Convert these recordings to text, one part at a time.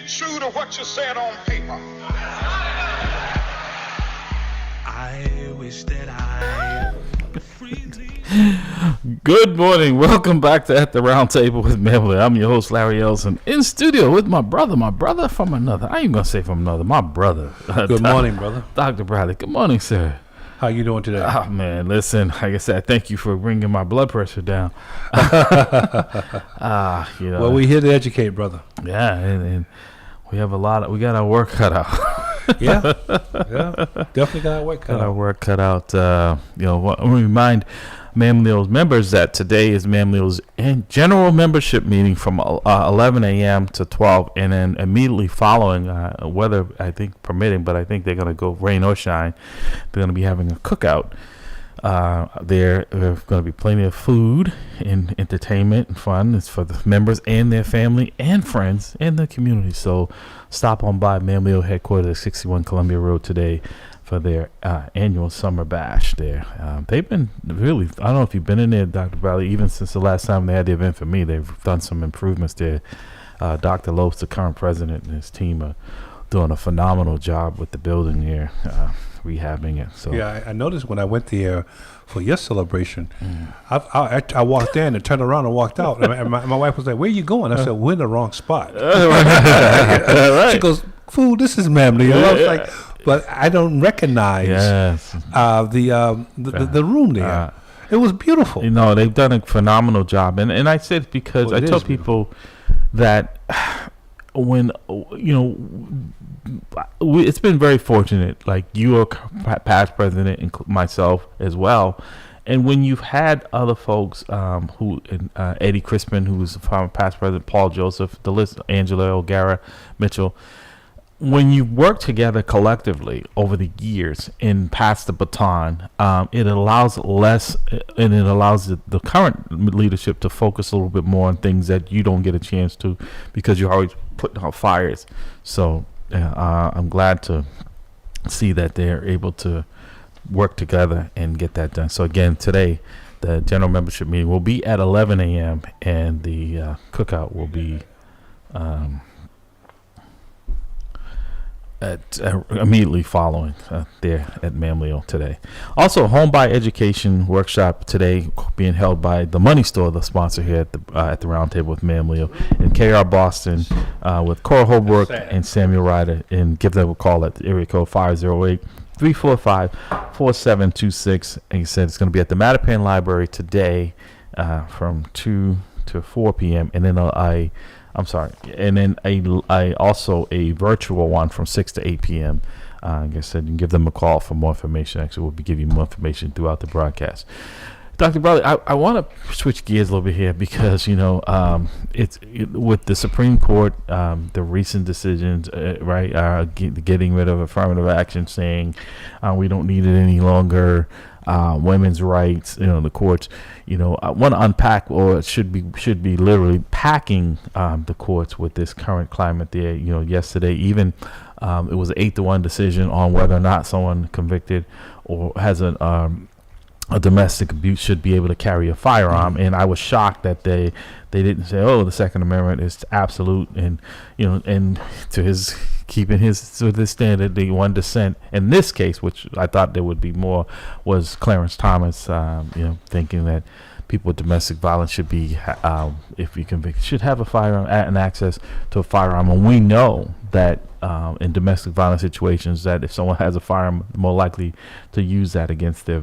true to what you said on paper. I wish that I freely. Good morning. Welcome back to At the Round Table with MAMLEO. I'm your host, Larry Elson, in studio with my brother from another. I ain't going to say from another, my brother. Good morning, brother. Dr. Bradley. Good morning, sir. How you doing today? Oh, man, listen, like I said, thank you for bringing my blood pressure down. Well, we're here to educate, brother. Yeah, and we have we got our work cut out. Yeah, definitely got our work cut out. Our work cut out. Let me remind MAMLEO's members that today is MAMLEO's general membership meeting from 11 a.m. to 12, and then immediately following, weather I think permitting, but I think they're going to go rain or shine. They're going to be having a cookout. There's going to be plenty of food and entertainment and fun. It's for the members and their family and friends and the community. So stop on by MAMLEO headquarters at 61 Columbia Road today for their annual summer bash there. They've been really, I don't know if you've been in there, Dr. Bradley, even since the last time they had the event for me. They've done some improvements there. Dr. Lopes, the current president, and his team are doing a phenomenal job with the building here, rehabbing it. So yeah, I noticed when I went there for your celebration, I walked in and turned around and walked out. And my wife was like, "Where are you going?" I said, "We're in the wrong spot." Right. She goes, "Fool, this is MAMLEO." I was like, but I don't recognize the room there. It was beautiful. You know, they've done a phenomenal job. And I said because I tell people that when, it's been very fortunate, like you are past president and myself as well. And when you've had other folks Eddie Crispin, who was the former past president, Paul Joseph, the list, Angela O'Gara, Mitchell, when you work together collectively over the years and pass the baton, it allows the current leadership to focus a little bit more on things that you don't get a chance to because you're always putting out fires. So I'm glad to see that they're able to work together and get that done. So again, today, the general membership meeting will be at 11 a.m. and the cookout will be immediately following there at MAMLEO today. Also, Home by Education workshop today being held by the Money Store, the sponsor here at the Round Table with MAMLEO, and KR Boston with Cora Holbrook and Samuel Ryder, and give them a call at the area code 508-345-4726. And he said it's going to be at the Mattapan Library today from 2 to 4 p.m. and then also a virtual one from 6 to 8 p.m. Like I said, you can give them a call for more information. Actually, we'll be giving you more information throughout the broadcast. Dr. Bradley, I want to switch gears a little bit here because, it's with the Supreme Court, the recent decisions, getting rid of affirmative action, saying we don't need it any longer. Women's rights, the courts, I want to unpack, or it should be literally packing the courts with this current climate there. Yesterday, even it was an 8-1 decision on whether or not someone convicted or has a domestic abuse should be able to carry a firearm. And I was shocked that they didn't say, the Second Amendment is absolute, and and to his keeping his standard, the one dissent in this case, which I thought there would be more, was Clarence Thomas, thinking that people with domestic violence should be, if you convict, should have a firearm and access to a firearm. And we know that in domestic violence situations, that if someone has a firearm, more likely to use that against their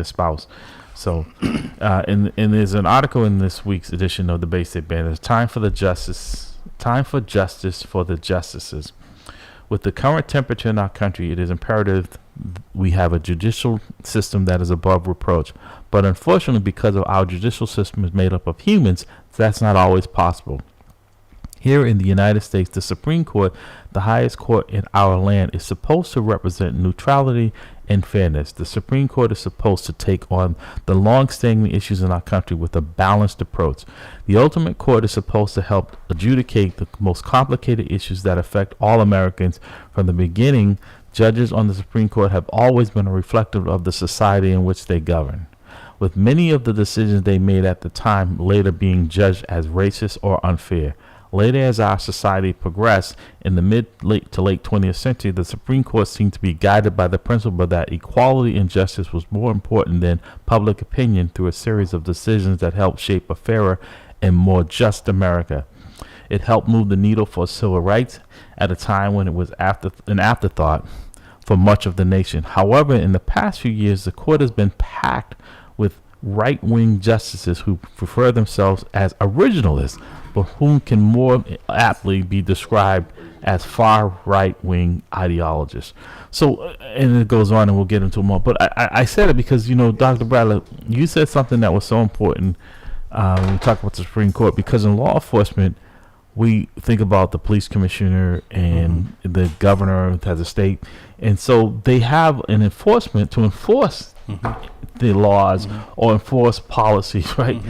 spouse. So, and there's an article in this week's edition of the Bay State Banner. It's time for justice for the justices. With the current temperature in our country, it is imperative we have a judicial system that is above reproach. But unfortunately, because of our judicial system is made up of humans, that's not always possible. Here in the United States, the Supreme Court, the highest court in our land, is supposed to represent neutrality and fairness. The Supreme Court is supposed to take on the long-standing issues in our country with a balanced approach. The ultimate court is supposed to help adjudicate the most complicated issues that affect all Americans. From the beginning, judges on the Supreme Court have always been reflective of the society in which they govern, with many of the decisions they made at the time later being judged as racist or unfair. Later, as our society progressed in the mid-late to late 20th century, the Supreme Court seemed to be guided by the principle that equality and justice was more important than public opinion through a series of decisions that helped shape a fairer and more just America. It helped move the needle for civil rights at a time when it was an afterthought for much of the nation. However, in the past few years, the court has been packed with right-wing justices who prefer themselves as originalists, but whom can more aptly be described as far right-wing ideologists. So, and it goes on, and we'll get into more. But I said it because, Dr. Bradley, you said something that was so important when we talk about the Supreme Court, because in law enforcement, we think about the police commissioner and the governor has a state. And so they have an enforcement to enforce the laws or enforce policies, right?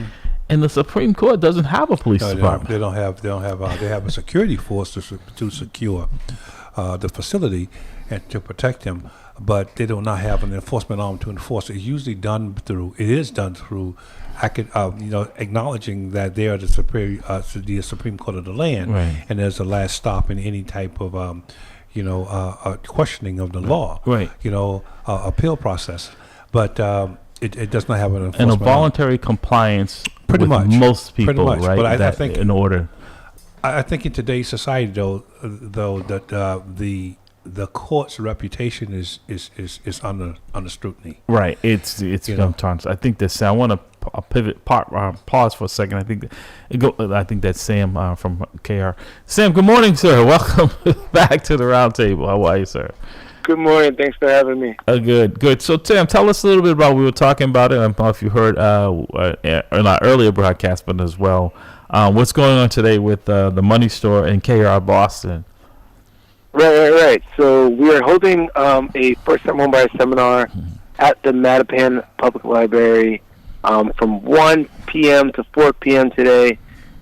And the Supreme Court doesn't have a police department. They have a security force to secure the facility and to protect them, but they do not have an enforcement arm to enforce. It is done through acknowledging that they are the Supreme Court of the land, right, and there's a last stop in any type of questioning of the law, right, appeal process. But it does not have an enforcement and a voluntary compliance pretty with much most people, pretty much. right? But I think in order. I think in today's society, though that the court's reputation is under scrutiny. Right. It's sometimes. I think that I want to pause for a second. I think that's Sam from KR. Sam, good morning, sir. Welcome back to the roundtable. How are you, sir? Good morning. Thanks for having me. Good. So, Sam, tell us a little bit about. We were talking about it. I don't know if you heard in our earlier broadcast, but as well, what's going on today with the Money Store in KR Boston. Right. So we are holding a first-time homebuyer seminar at the Mattapan Public Library from 1 p.m. to 4 p.m. today,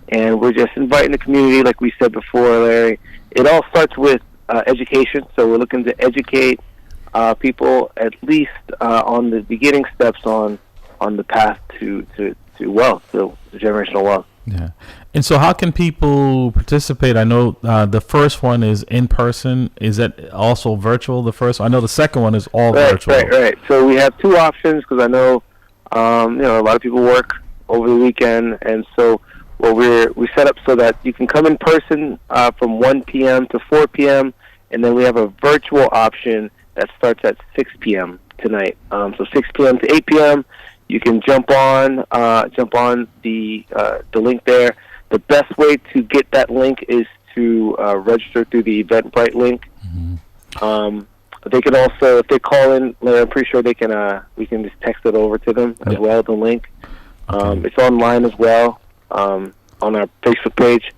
and we're just inviting the community, like we said before, Larry. It all starts with education, so we're looking to educate people at least on the beginning steps on the path to wealth, so generational wealth. Yeah. And so how can people participate? I know the first one is in person. Is that also virtual, the first one? I know the second one is all virtual. Right. So we have two options because I know, a lot of people work over the weekend. And so we set up so that you can come in person from 1 p.m. to 4 p.m. And then we have a virtual option that starts at 6 p.m. tonight. So 6 p.m. to 8 p.m. You can jump on the link there. The best way to get that link is to register through the Eventbrite link. They can also, if they call in, I'm pretty sure they can. We can just text it over to them as well. The link. It's online as well on our Facebook page.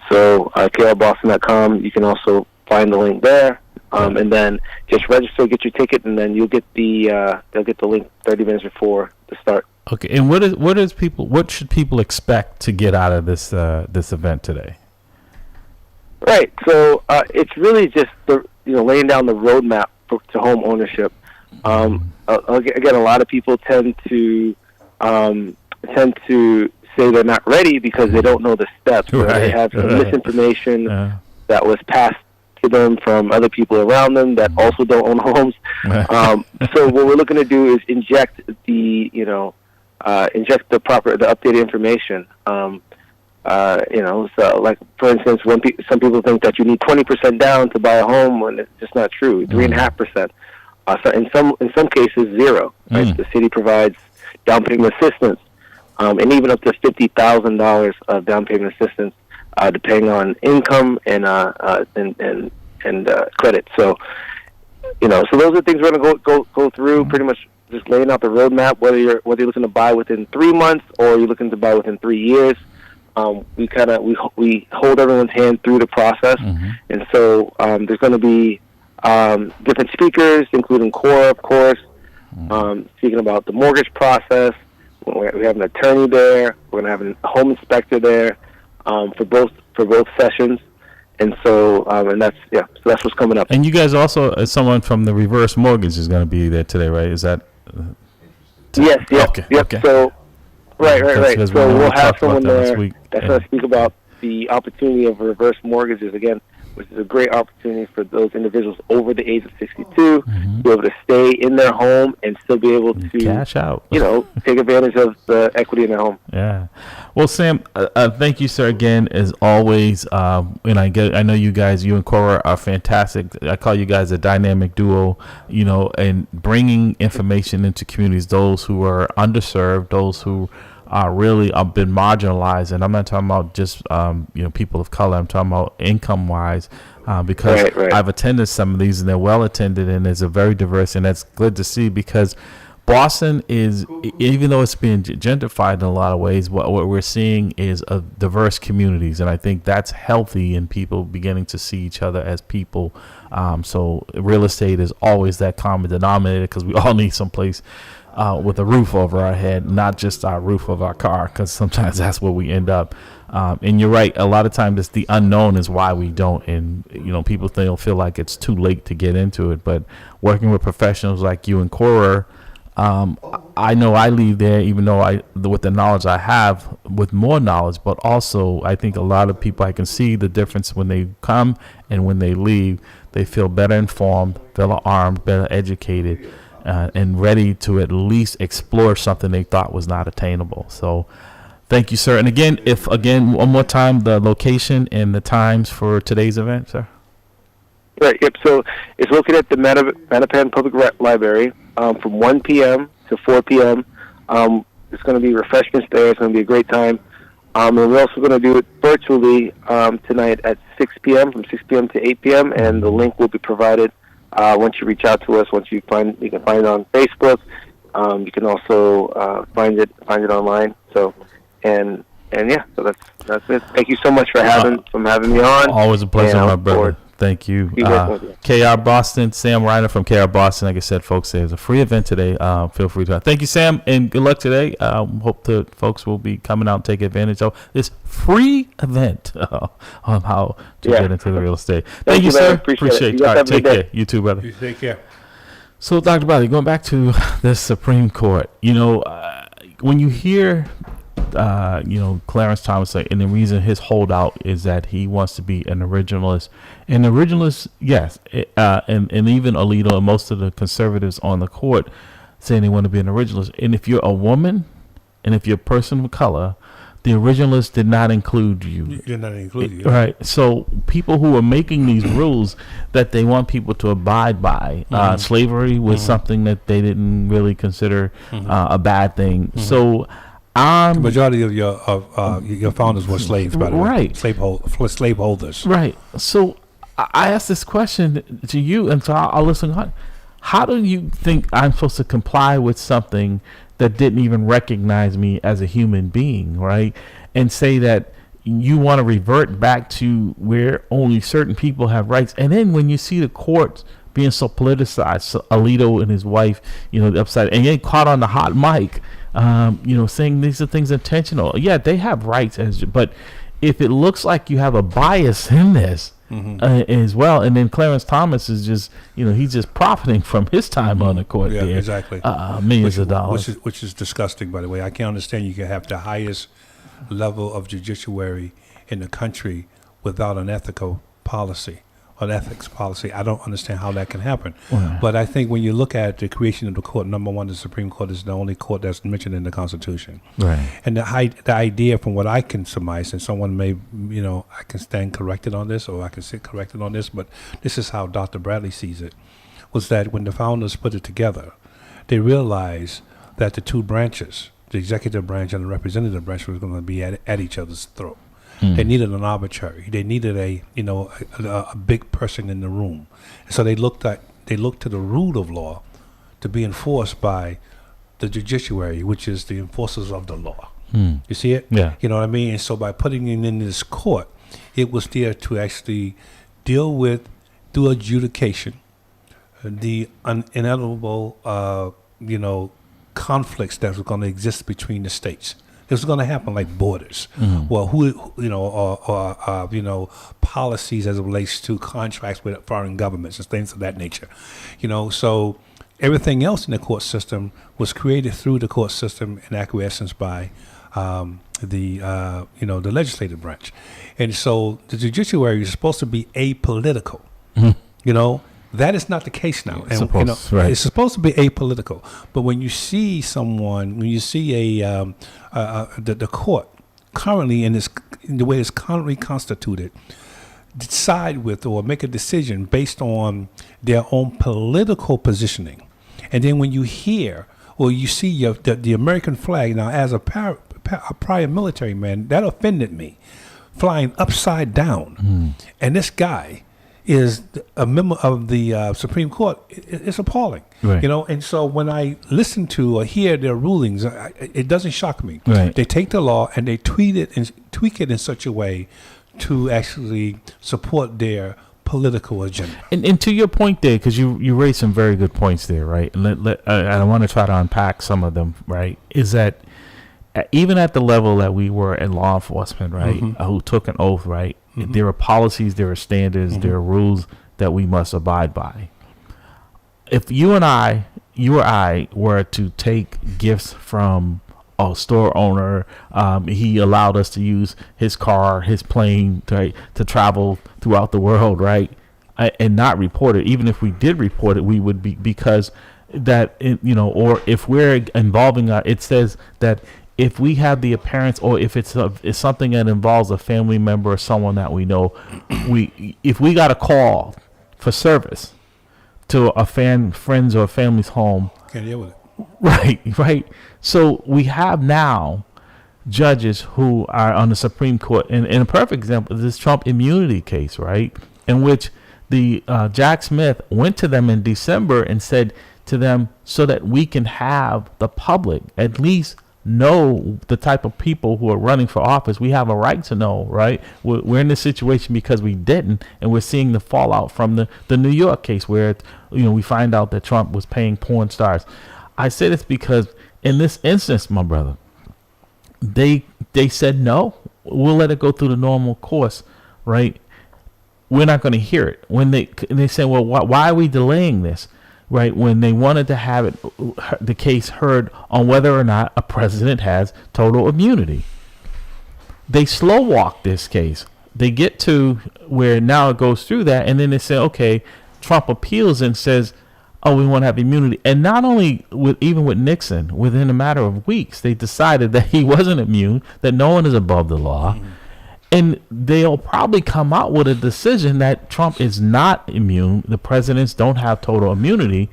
So KRBoston.com. You can also find the link there. And then just register, get your ticket, and then you'll get they'll get the link 30 minutes before the start. Okay. And what should people expect to get out of this event today? Right. So it's really just laying down the roadmap to home ownership. Again, a lot of people tend to say they're not ready because they don't know the steps. Right. They have some misinformation that was passed to them from other people around them that also don't own homes. So what we're looking to do is inject the updated information. So like for instance, when some people think that you need 20% down to buy a home, when it's just not true. 3.5%. So in some cases, zero. Right? The city provides down payment assistance, and even up to $50,000 of down payment assistance, depending on income and credit. So so those are things we're going to go through. Pretty much just laying out the roadmap. Whether you're looking to buy within 3 months or you're looking to buy within 3 years. We hold everyone's hand through the process, and so there's going to be different speakers, including Cora, of course, speaking about the mortgage process. We have an attorney there. We're going to have a home inspector there for both sessions, and so so that's what's coming up. And you guys also, someone from the reverse mortgage is going to be there today, right? Is that? Yes. Okay. So. Right. So we'll have someone there that's going to speak about the opportunity of reverse mortgages again, which is a great opportunity for those individuals over the age of 62 to be able to stay in their home and still be able to cash out. Take advantage of the equity in their home. Yeah. Well, Sam, thank you, sir, again, as always. And I know you guys, you and Cora, are fantastic. I call you guys a dynamic duo, and bringing information into communities, those who are underserved, those who are really been marginalized. And I'm not talking about just people of color. I'm talking about income wise, because right. I've attended some of these and they're well attended, and it's a very diverse, and that's good to see, because Boston is, even though it's being gentrified in a lot of ways, what we're seeing is a diverse communities, and I think that's healthy, and people beginning to see each other as people. So real estate is always that common denominator, because we all need some place with a roof over our head, not just our roof of our car, because sometimes that's where we end up. And you're right, a lot of times it's the unknown is why we don't, and people feel like it's too late to get into it. But working with professionals like you and Cora, I know I leave there, even though with the knowledge I have, with more knowledge, but also I think a lot of people, I can see the difference when they come and when they leave. They feel better informed, better armed, better educated, and ready to at least explore something they thought was not attainable. So thank you, sir. And again, one more time, the location and the times for today's event, sir. Right. Yep. So it's located at the Mattapan Public Library from 1 p.m. to 4 p.m. It's going to be refreshments there. It's going to be a great time. And we're also going to do it virtually tonight at 6 p.m. from 6 p.m. to 8 p.m. And the link will be provided once you reach out to us. You can find it on Facebook. You can also find it online. So yeah. So that's it. Thank you so much for having me on. Always a pleasure, my brother. Thank you. KR Boston, Sam Reiner from KR Boston. Like I said, folks, there's a free event today. Feel free to. Thank you, Sam, and good luck today. Hope the folks will be coming out and take advantage of this free event on how to get into the real estate. Thank you, sir. Appreciate it. All right, take care. You too, brother. You take care. So, Dr. Bradley, going back to the Supreme Court, when you hear Clarence Thomas, and the reason his holdout is that he wants to be an originalist. And originalists, yes, and even Alito and most of the conservatives on the court saying they want to be an originalist. And if you're a woman and if you're a person of color, the originalists did not include you. Did not include you. Right. So people who are making these rules that they want people to abide by, slavery was something that they didn't really consider a bad thing. So the majority of your founders were slaves, by the way. Right. Slaveholders. Right. So I asked this question to you, and so I'll listen on. How do you think I'm supposed to comply with something that didn't even recognize me as a human being, right? And say that you want to revert back to where only certain people have rights. And then when you see the courts being so politicized, so Alito and his wife, upside, and getting caught on the hot mic, saying these are things intentional. Yeah, they have rights, but if it looks like you have a bias in this as well, and then Clarence Thomas is just, he's just profiting from his time on the court. Yeah, there, exactly. Millions of dollars, which is disgusting. By the way, I can't understand you can have the highest level of judiciary in the country without an ethical policy. An ethics policy. I don't understand how that can happen. Wow. But I think when you look at the creation of the court, number one, the Supreme Court is the only court that's mentioned in the Constitution. Right. And the idea, from what I can surmise, and someone may, I can stand corrected on this, or I can sit corrected on this, but this is how Dr. Bradley sees it, was that when the founders put it together, they realized that the two branches, the executive branch and the representative branch, was going to be at each other's throat. They needed an arbitrary. They needed a big person in the room. So they looked to the rule of law to be enforced by the judiciary, which is the enforcers of the law. You see it? Yeah. You know what I mean? And so by putting it in this court, it was there to actually deal with, through adjudication, the inevitable conflicts that were going to exist between the states. It was going to happen like borders, well, policies as it relates to contracts with foreign governments and things of that nature, So everything else in the court system was created through the court system in acquiescence by the legislative branch, and so the judiciary is supposed to be apolitical. You know, that is not the case now. And it's supposed to be apolitical. But when you see the court currently in the way it's currently constituted, decide with or make a decision based on their own political positioning, and then when you hear or you see the American flag now as a prior military man, that offended me, flying upside down, and this guy is a member of the Supreme Court. It's appalling, right. You know. And so when I listen to or hear their rulings, it doesn't shock me. Right. They take the law and they tweak it in such a way to actually support their political agenda. And to your point there, because you raised some very good points there, right? And I want to try to unpack some of them, right? Is that even at the level that we were in law enforcement, right, who took an oath, right, there are policies, there are standards, there are rules that we must abide by. If you or I were to take gifts from a store owner, he allowed us to use his car, his plane, to travel throughout the world, right, and not report it. Even if we did report it, we would be, because that, you know, or if we're involving, it says that if we have the appearance, or if it's something that involves a family member or someone that we know, if we got a call for service to a friend's or family's home, can't deal with it. Right. So we have now judges who are on the Supreme Court, and a perfect example is this Trump immunity case, right, in which the Jack Smith went to them in December and said to them, so that we can have the public at least know the type of people who are running for office. We have a right to know, right? We're in this situation because we didn't, and we're seeing the fallout from the New York case where, you know, we find out that Trump was paying porn stars. I say this because in this instance, my brother, they said no, we'll let it go through the normal course, right? We're not going to hear it. When they say, well, why are we delaying this? Right, when they wanted to have the case heard on whether or not a president has total immunity. They slow walk this case. They get to where now it goes through that, and then they say, okay, Trump appeals and says, oh, we want to have immunity. And not only even with Nixon, within a matter of weeks, they decided that he wasn't immune, that no one is above the law. And they'll probably come out with a decision that Trump is not immune. The presidents don't have total immunity,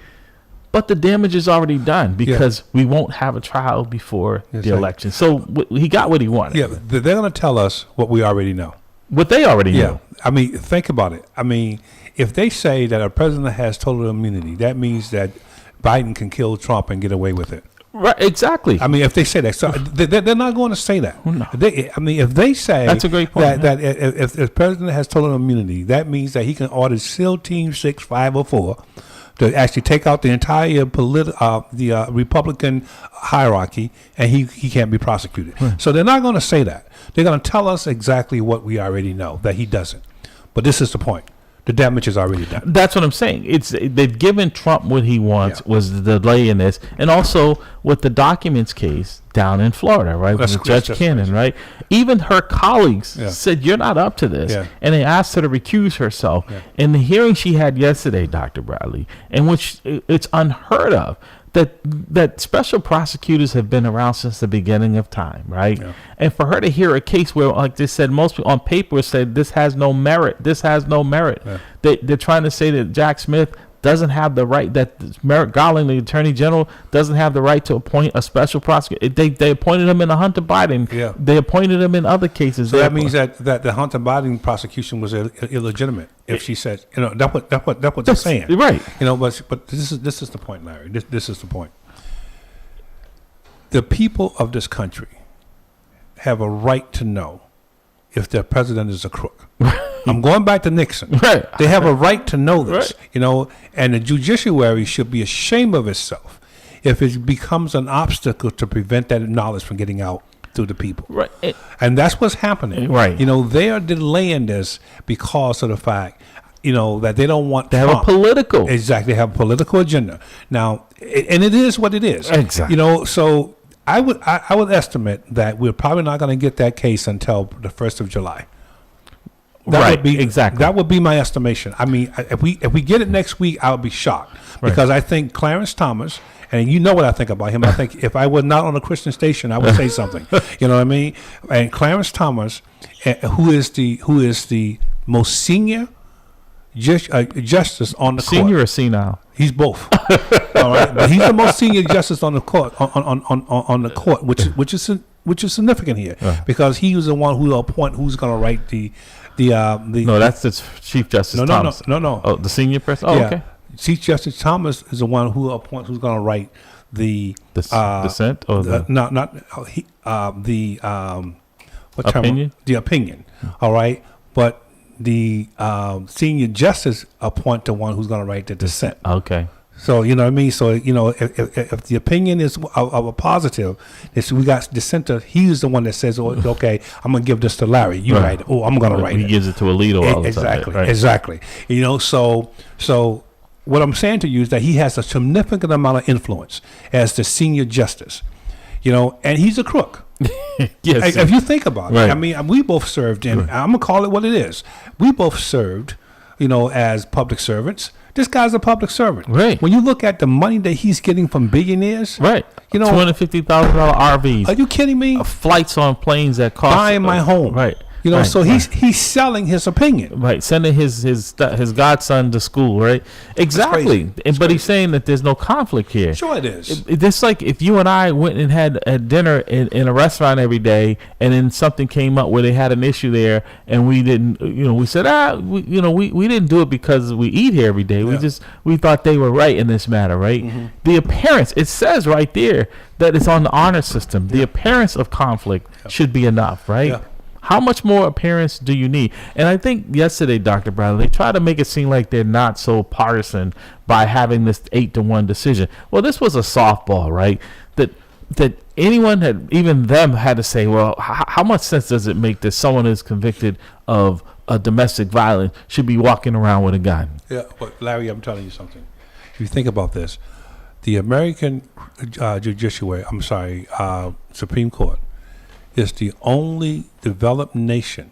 but the damage is already done because we won't have a trial before the election. So he got what he wanted. Yeah, they're going to tell us what we already know. What they already know. I mean, think about it. I mean, if they say that a president has total immunity, that means that Biden can kill Trump and get away with it. Right, exactly. I mean, if they say that, so they're not going to say that. No. If they say that's a great point, that if the president has total immunity, that means that he can order SEAL Team 6-504 to actually take out the entire Republican hierarchy, and he can't be prosecuted. Right. So they're not going to say that. They're going to tell us exactly what we already know, that he doesn't. But this is the point. The damage is already done. That's what I'm saying. They've given Trump what he wants, was the delay in this, and also with the documents case down in Florida, right, with Judge Cannon, right? Even her colleagues said, you're not up to this, and they asked her to recuse herself. In the hearing she had yesterday, Dr. Bradley, in which it's unheard of, that special prosecutors have been around since the beginning of time, right? And for her to hear a case where, like they said, most people on paper said this has no merit, they're trying to say that Jack Smith doesn't have the right, that Merrick Garland, the Attorney General, doesn't have the right to appoint a special prosecutor. They appointed him in the Hunter Biden. They appointed him in other cases. So that means that the Hunter Biden prosecution was illegitimate. If she said, you know, that's what they're saying, right? You know, but this is the point, Larry. This is the point. The people of this country have a right to know if their president is a crook. I'm going back to Nixon. Right. They have a right to know this, right. You know, and the judiciary should be ashamed of itself if it becomes an obstacle to prevent that knowledge from getting out to the people. Right. And that's what's happening. Right. You know, they are delaying this because of the fact, you know, that they don't want They Trump. have a political. Exactly. They have a political agenda. Now, and it is what it is. Exactly. You know, so I would estimate that we're probably not going to get that case until the 1st of July. Exactly. That would be my estimation. I mean, if we get it next week, I would be shocked because I think Clarence Thomas, and you know what I think about him. I think if I was not on a Christian station, I would say something. You know what I mean? And Clarence Thomas, who is the most senior justice on the court. Senior or senile? He's both. All right, but he's the most senior justice on the court on the court, which is significant here because he was the one who will appoint who's going to write the. No, that's the Chief Justice Thomas. No. Oh, the senior person. Oh, yeah. okay. Chief Justice Thomas is the one who appoints who's going to write the dissent or the opinion. The opinion. All right, but the senior justice appoint the one who's going to write the dissent. Okay. So you know what I mean. So you know if the opinion is of a positive, we got dissenter. He's the one that says, "Oh, okay, I'm gonna give this to Larry. You write it. Oh, I'm gonna write it." He gives it to Alito. All Exactly. Right. Exactly. You know. So what I'm saying to you is that he has a significant amount of influence as the senior justice. You know, and he's a crook. Yes. If you think about Right. it, I mean, we both served in. I'm gonna call it what it is. We both served, you know, as public servants. This guy's a public servant. Right. When you look at the money that he's getting from billionaires, Right. You know, $250,000 RVs. Are you kidding me? Flights on planes that cost. Buying my home. Right. You know, Right. so he's selling his opinion. Right, sending his godson to school, right? Exactly, but he's saying that there's no conflict here. Sure, it is. It's like if you and I went and had a dinner in a restaurant every day, and then something came up where they had an issue there, and we didn't, we said, we didn't do it because we eat here every day. Yeah. We thought they were right in this matter, right? Mm-hmm. The appearance, it says right there that it's on the honor system. The appearance of conflict should be enough, right? Yeah. How much more appearance do you need? And I think yesterday, Dr. Bradley, they tried to make it seem like they're not so partisan by having this 8-1 decision. Well, this was a softball, right? That anyone had, even them, had to say, well, how much sense does it make that someone who's convicted of a domestic violence should be walking around with a gun? Yeah, but Larry, I'm telling you something. If you think about this, the American Supreme Court is the only developed nation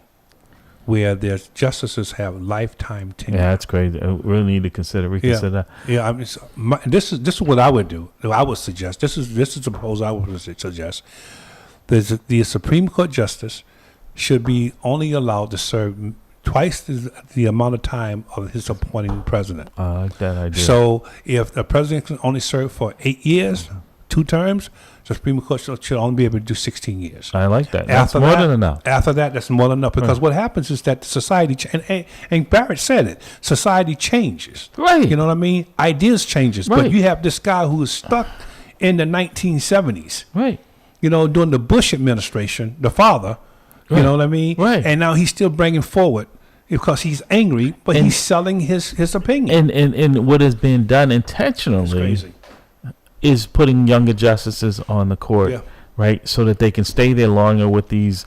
where their justices have lifetime tenure. Yeah, that's crazy. We really need to reconsider that. Yeah. I mean, this is what I would do. I would suggest. This is the proposal I would suggest. The Supreme Court justice should be only allowed to serve twice the amount of time of his appointing president. I like that idea. So if the president can only serve for 8 years, 2 terms, the Supreme Court should only be able to do 16 years. I like that. That's more than enough. After that, that's more than enough. Because what happens is that society, and Barrett said it, society changes. Right. You know what I mean? Ideas changes. Right. But you have this guy who is stuck in the 1970s. Right. You know, during the Bush administration, the father, you know what I mean? Right. And now he's still bringing forward because he's angry, but he's selling his opinion. And what has been done intentionally It's crazy. is putting younger justices on the court, right, so that they can stay there longer with these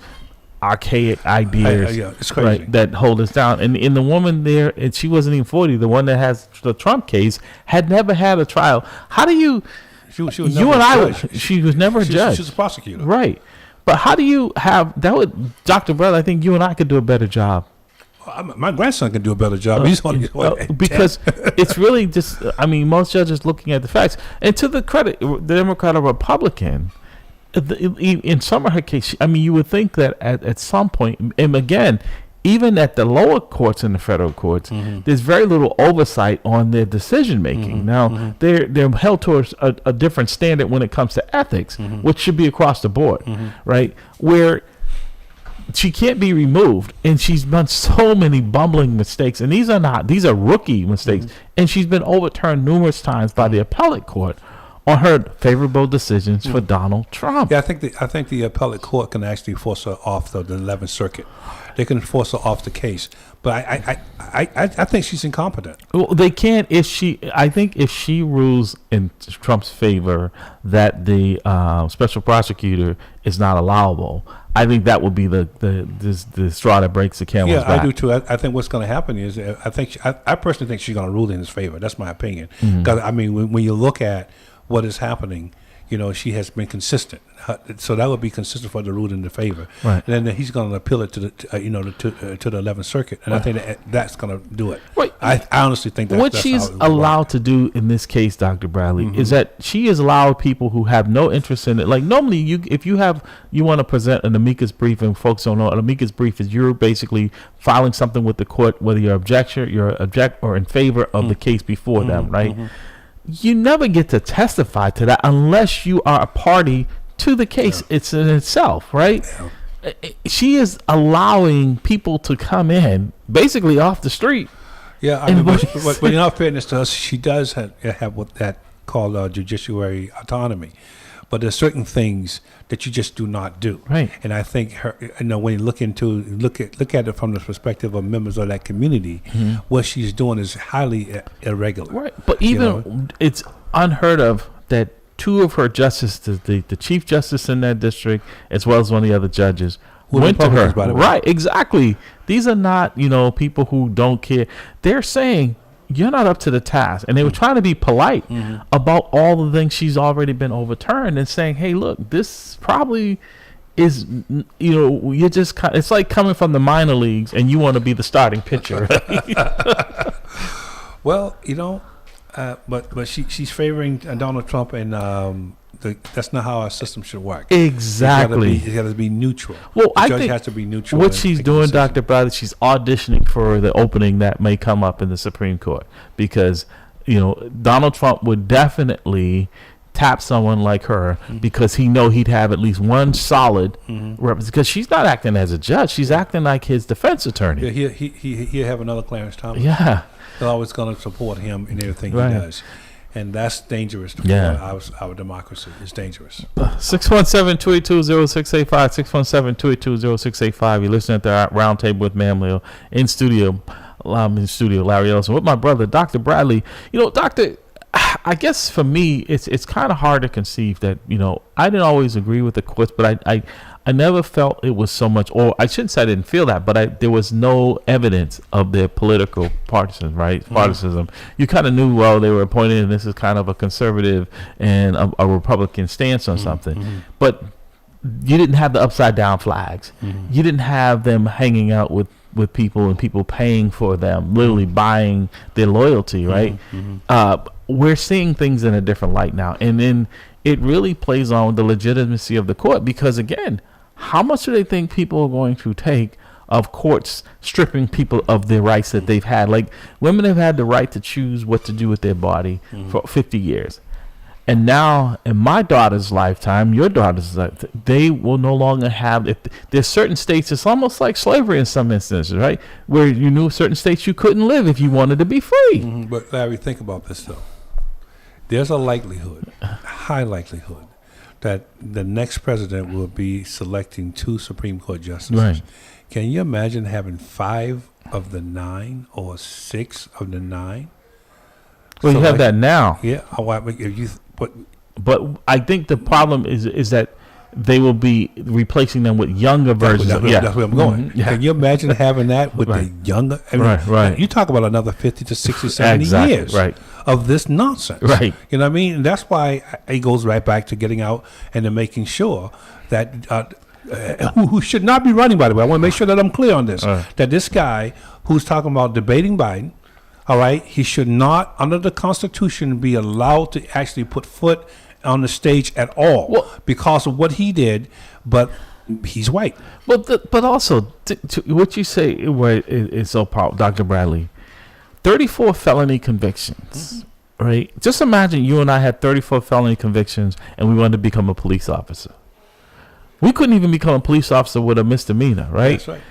archaic ideas, it's crazy. right, that hold us down. And the woman there, and she wasn't even 40, the one that has the Trump case, had never had a trial. How do you... She was you never and a I, judge. she was never a judge. She's a prosecutor. Right. But how do you have... That would... Dr. Brother, I think you and I could do a better job. My grandson can do a better job. He's only because it's really just, I mean, most judges looking at the facts. And to the credit, the Democrat or Republican, in some of her cases, I mean, you would think that at some point, and again, even at the lower courts and the federal courts, there's very little oversight on their decision making. Now, they're held to a different standard when it comes to ethics, which should be across the board, right? Where she can't be removed, and she's done so many bumbling mistakes, and these are rookie mistakes, and she's been overturned numerous times by the appellate court on her favorable decisions for Donald Trump. Yeah, I think the appellate court can actually force her off the 11th Circuit. They can force her off the case, but I think she's incompetent. Well, they can't if she. I think if she rules in Trump's favor that the special prosecutor is not allowable, I think that would be the straw that breaks the camel's back. I do too. I think what's going to happen is I personally think she's going to rule in his favor. That's my opinion. Because I mean, when you look at what is happening, she has been consistent. So that would be consistent for the rule in the favor. Right. And then he's going to appeal it to the to the 11th Circuit, and I think that's going to do it. Right. I honestly think what that's she's how it would allowed work. to do in this case, Dr. Bradley, is that she has allowed people who have no interest in it. Like normally, if you want to present an amicus brief, and folks don't know, an amicus brief is you're basically filing something with the court, whether you're object or in favor of the case before them, right? You never get to testify to that unless you are a party to the case. It's in itself, right? She is allowing people to come in basically off the street. Yeah, I mean, but in all fairness to us, she does have what that called judiciary autonomy. But there's certain things that you just do not do. Right. And I think when you look at it from the perspective of members of that community, what she's doing is highly irregular. Right. But even it's unheard of that two of her justices, the chief justice in that district, as well as one of the other judges, went to her. By the way. Right. Exactly. These are not, people who don't care. They're saying, you're not up to the task. And they were trying to be polite about all the things she's already been overturned and saying, hey, look, this probably is, you're just, it's like coming from the minor leagues and you want to be the starting pitcher. Right? Well, but she's favoring Donald Trump, and that's not how our system should work. Exactly. It's got to be neutral. Well, the I judge think has to be neutral. what she's doing, Dr. Bradley, she's auditioning for the opening that may come up in the Supreme Court because, Donald Trump would definitely tap someone like her because he'd have at least one solid representative, because she's not acting as a judge. She's acting like his defense attorney. Yeah, he'll have another Clarence Thomas. Yeah. They're always going to support him in everything Right. he does. And that's dangerous for our democracy. It's dangerous. 617-282-0685, 617-282-0685. You're listening to the Roundtable with MAMLEO in studio, Larry Ellison, with my brother, Dr. Bradley. Doctor, I guess for me, it's kind of hard to conceive that, I didn't always agree with the courts, but I never felt it was so much, or I shouldn't say I didn't feel that, but there was no evidence of their political partisanship. You kind of knew, well, they were appointed, and this is kind of a conservative and a Republican stance on something. But you didn't have the upside down flags. You didn't have them hanging out with people and people paying for them, literally buying their loyalty, right? We're seeing things in a different light now. And then it really plays on the legitimacy of the court because, again, how much do they think people are going to take of courts stripping people of their rights that they've had? Like, women have had the right to choose what to do with their body for 50 years. And now, in my daughter's lifetime, your daughter's life, they will no longer have. If there's certain states, it's almost like slavery in some instances, right? Where you knew certain states you couldn't live if you wanted to be free. But Larry, think about this though. There's a high likelihood, that the next president will be selecting 2 Supreme Court justices. Right. Can you imagine having 5 of the 9 or 6 of the 9? Well, you have that now. Yeah. But I think the problem is that they will be replacing them with younger versions. That's where I'm going. Can you imagine having that with the younger? I mean, right. You talk about another 50 to 60, 70 years of this nonsense. Right. You know what I mean? And that's why it goes right back to getting out and to making sure that who should not be running, by the way. I want to make sure that I'm clear on this. That this guy who's talking about debating Biden, all right, he should not, under the Constitution, be allowed to actually put foot on the stage at all because of what he did, but he's white. But also, to what you say is so powerful, Dr. Bradley, 34 felony convictions, right? Just imagine you and I had 34 felony convictions and we wanted to become a police officer. We couldn't even become a police officer with a misdemeanor, right? That's right.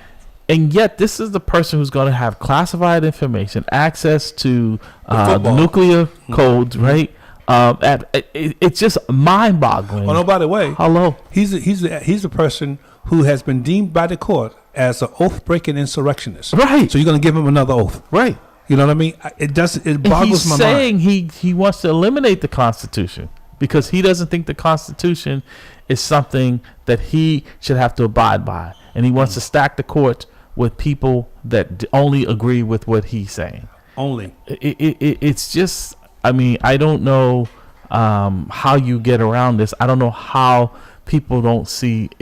And yet, this is the person who's going to have classified information, access to the nuclear codes, right? It's just mind-boggling. Oh no! By the way, hello, he's the person who has been deemed by the court as an oath-breaking insurrectionist. Right. So you're going to give him another oath, right? You know what I mean? It boggles my mind. He's saying he wants to eliminate the Constitution because he doesn't think the Constitution is something that he should have to abide by, and he wants to stack the court with people that only agree with what he's saying. Only. It's just, I mean, I don't know how you get around this. I don't know how people don't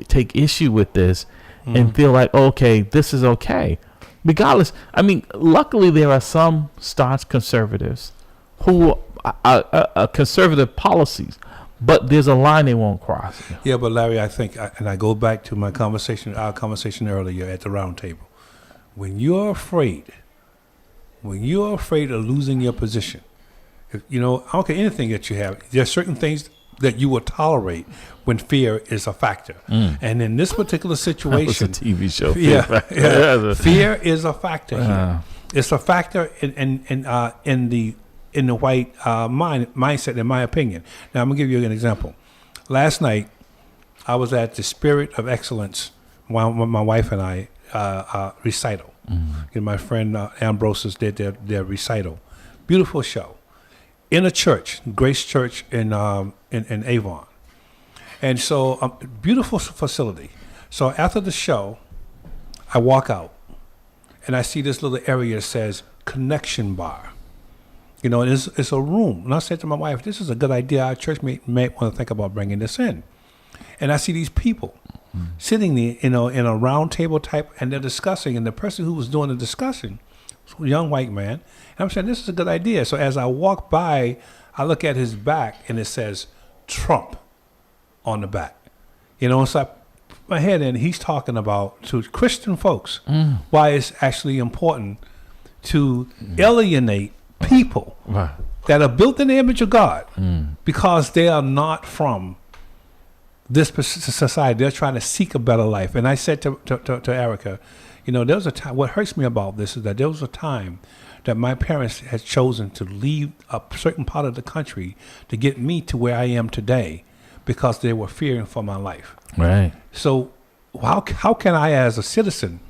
take issue with this and feel like, okay, this is okay. Regardless, I mean, luckily there are some staunch conservatives who are conservative policies, but there's a line they won't cross. Yeah, but Larry, I think, and I go back to our conversation earlier at the round table. When you're afraid of losing your position, I don't care anything that you have, there are certain things that you will tolerate when fear is a factor. And in this particular situation, that was a TV show. Fear is a factor here. It's a factor in the white mindset, in my opinion. Now, I'm gonna give you an example. Last night, I was at the Spirit of Excellence, my wife and I, recital. And my friend Ambrosius did their recital. Beautiful show in a church, Grace Church in Avon. And so, beautiful facility. So after the show, I walk out and I see this little area that says Connection Bar. And it's a room. And I said to my wife, this is a good idea. Our church may want to think about bringing this in. And I see these people sitting there, in a round table type, and they're discussing. And the person who was doing the discussion was a young white man. And I'm saying, this is a good idea. So as I walk by, I look at his back, and it says Trump on the back. So I put my head in. He's talking about, to Christian folks, why it's actually important to alienate people that are built in the image of God because they are not from this society. They're trying to seek a better life. And I said to Erica, there was a time, what hurts me about this is that there was a time that my parents had chosen to leave a certain part of the country to get me to where I am today because they were fearing for my life. Right. So how can I, as a citizen,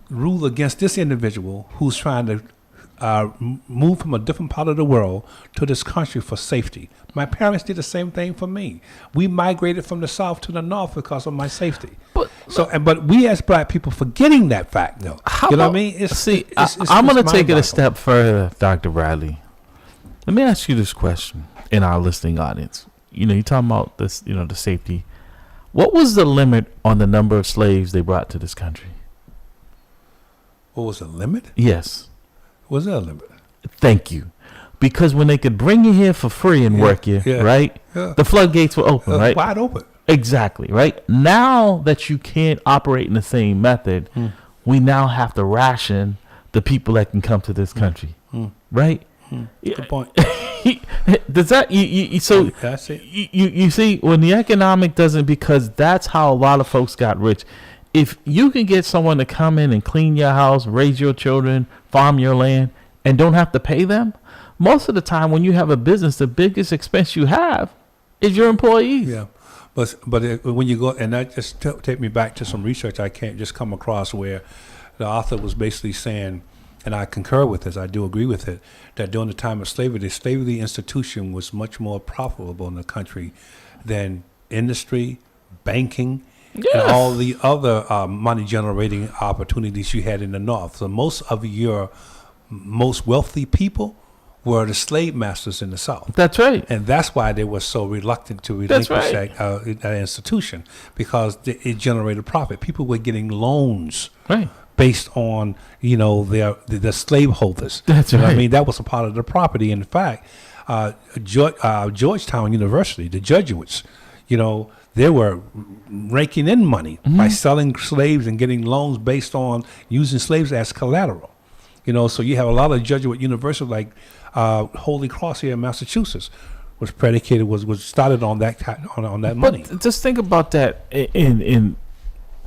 rule against this individual who's trying to move from a different part of the world to this country for safety? My parents did the same thing for me. We migrated from the south to the north because of my safety. But we as black people forgetting that fact, though. What I mean? I'm going to take it a step further, Dr. Bradley. Let me ask you this question in our listening audience. You're talking about this, the safety. What was the limit on the number of slaves they brought to this country? What was the limit? Yes. Was there a limit? Thank you. Because when they could bring you here for free and work you, right? Yeah. The floodgates were open, right? Wide open. Exactly, right? Now that you can't operate in the same method, we now have to ration the people that can come to this country, right? Good point. Does that you see when the economic doesn't, because that's how a lot of folks got rich. If you can get someone to come in and clean your house, raise your children, farm your land, and don't have to pay them, most of the time when you have a business, the biggest expense you have is your employees. Yeah, but when you go, and that just take me back to some research I can't just come across where the author was basically saying, and I concur with this, I do agree with it, that during the time of slavery, the slavery institution was much more profitable in the country than industry, banking, and all the other money-generating opportunities you had in the North. So most of your most wealthy people were the slave masters in the South. That's right. And that's why they were so reluctant to relinquish that institution, because it generated profit. People were getting loans based on, the slaveholders. That's right. I mean, that was a part of the property. In fact, Georgetown University, the Jesuits, they were raking in money by selling slaves and getting loans based on using slaves as collateral. So you have a lot of Jesuit universities like Holy Cross here in Massachusetts was predicated, was started on that money. But just think about that in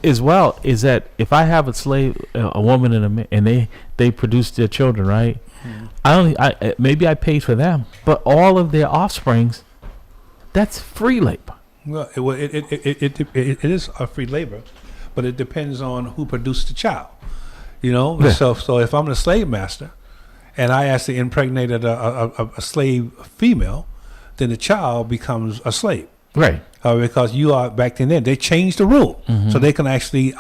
as well, is that if I have a slave, a woman and a man, and they produce their children, right? Maybe I paid for them, but all of their offsprings, that's free labor. Well, it is a free labor, but it depends on who produced the child. So if I'm the slave master, and I actually impregnated a slave female, then the child becomes a slave. Right. Because you are back then they changed the rule, so they can actually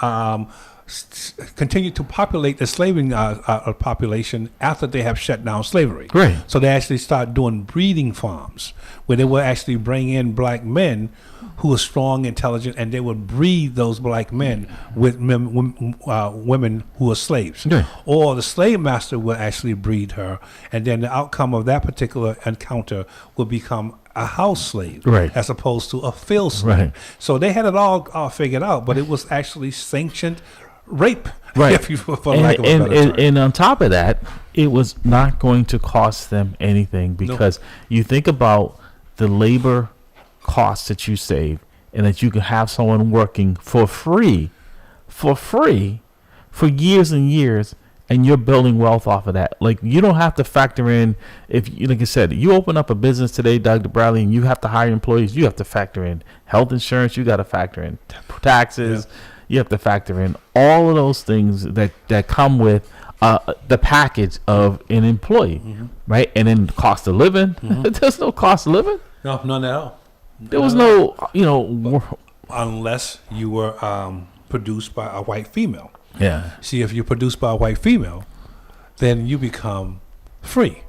continue to populate the slaving population after they have shut down slavery. Right. So they actually start doing breeding farms where they will actually bring in black men who are strong, intelligent, and they would breed those black men with women who are slaves. Yeah. Or the slave master will actually breed her, and then the outcome of that particular encounter will become a house slave, Right. as opposed to a field slave. Right. So they had it all figured out, but it was actually sanctioned rape, Right. if you, for lack of a better term. And on top of that, it was not going to cost them anything because you think about the labor costs that you save and that you can have someone working for free for years and years, and you're building wealth off of that. Like, you don't have to factor in, if you, like I said, you open up a business today, Dr. Bradley, and you have to hire employees, you have to factor in health insurance, you got to factor in taxes, you have to factor in all of those things that come with the package of an employee, right? And then cost of living. There's no cost of living. No, none at all. There was no, Unless you were produced by a white female. yeah. See, if you're produced by a white female, then you become free.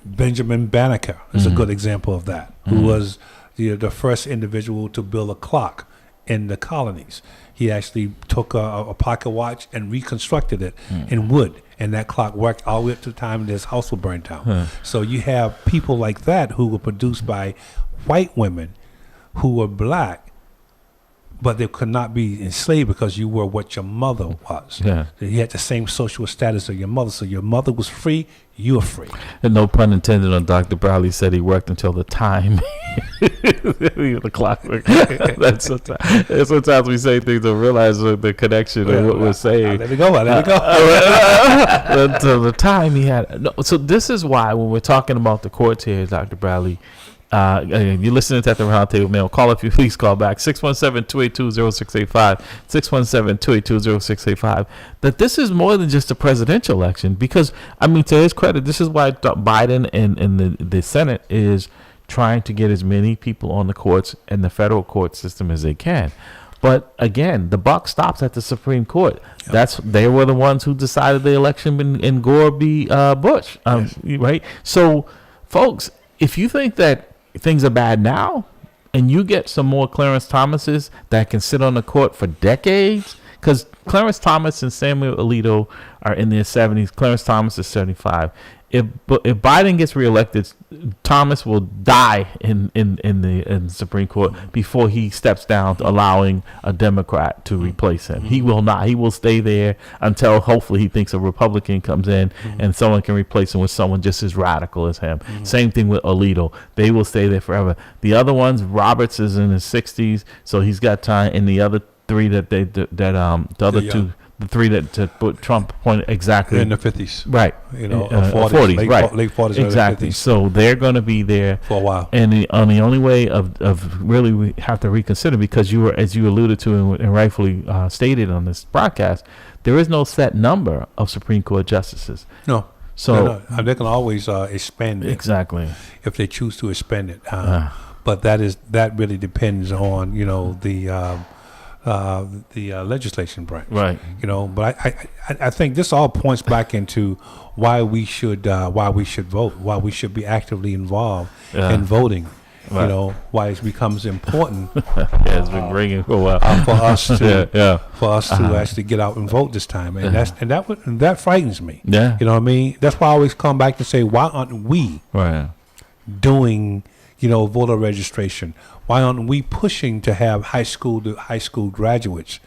Benjamin Banneker is a good example of that, who was the first individual to build a clock in the colonies. He actually took a pocket watch and reconstructed it in wood, and that clock worked all the way up to the time that his house was burned down. So you have people like that who were produced by white women who were black, but they could not be enslaved because you were what your mother was. Yeah. You had the same social status of your mother. So your mother was free, you were free. And no pun intended on Dr. Bradley said he worked until the time the clock worked. That's sometimes we say things to realize the connection of what we're saying. Let it go. Until the time he had. No, so this is why when we're talking about the courts here, Dr. Bradley, you're listening to At the Round Table Mail. Call if you please call back 617-282-0685, 617-282-0685. That this is more than just a presidential election, because I mean, to his credit, this is why Biden and the Senate is trying to get as many people on the courts and the federal court system as they can. But again, the buck stops at the Supreme Court. They were the ones who decided the election in Gore v. Bush, right? So, folks, if you think that things are bad now, and you get some more Clarence Thomases that can sit on the court for decades, because Clarence Thomas and Samuel Alito are in their 70s. Clarence Thomas is 75. If Biden gets reelected, Thomas will die in the Supreme Court before he steps down, allowing a Democrat to replace him. He will not. He will stay there until hopefully he thinks a Republican comes in and someone can replace him with someone just as radical as him. Same thing with Alito. They will stay there forever. The other ones, Roberts is in his 60s, so he's got time. And the other three the three that put Trump pointed exactly in the 50s, right? 40s, right? Late 40s, exactly. 50s. So they're going to be there for a while. And the only way of really we have to reconsider, because you were, as you alluded to and rightfully stated on this broadcast, there is no set number of Supreme Court justices. No. So they can always expand it. Exactly. If they choose to expand it, but that really depends on the legislation branch, right? But I think this all points back into why we should vote, why we should be actively involved in voting. Right. Why it becomes important. It's been ringing for a while for us to actually get out and vote this time, and that frightens me. Yeah, you know what I mean. That's why I always come back to say, why aren't we doing voter registration? Why aren't we pushing to have high school graduates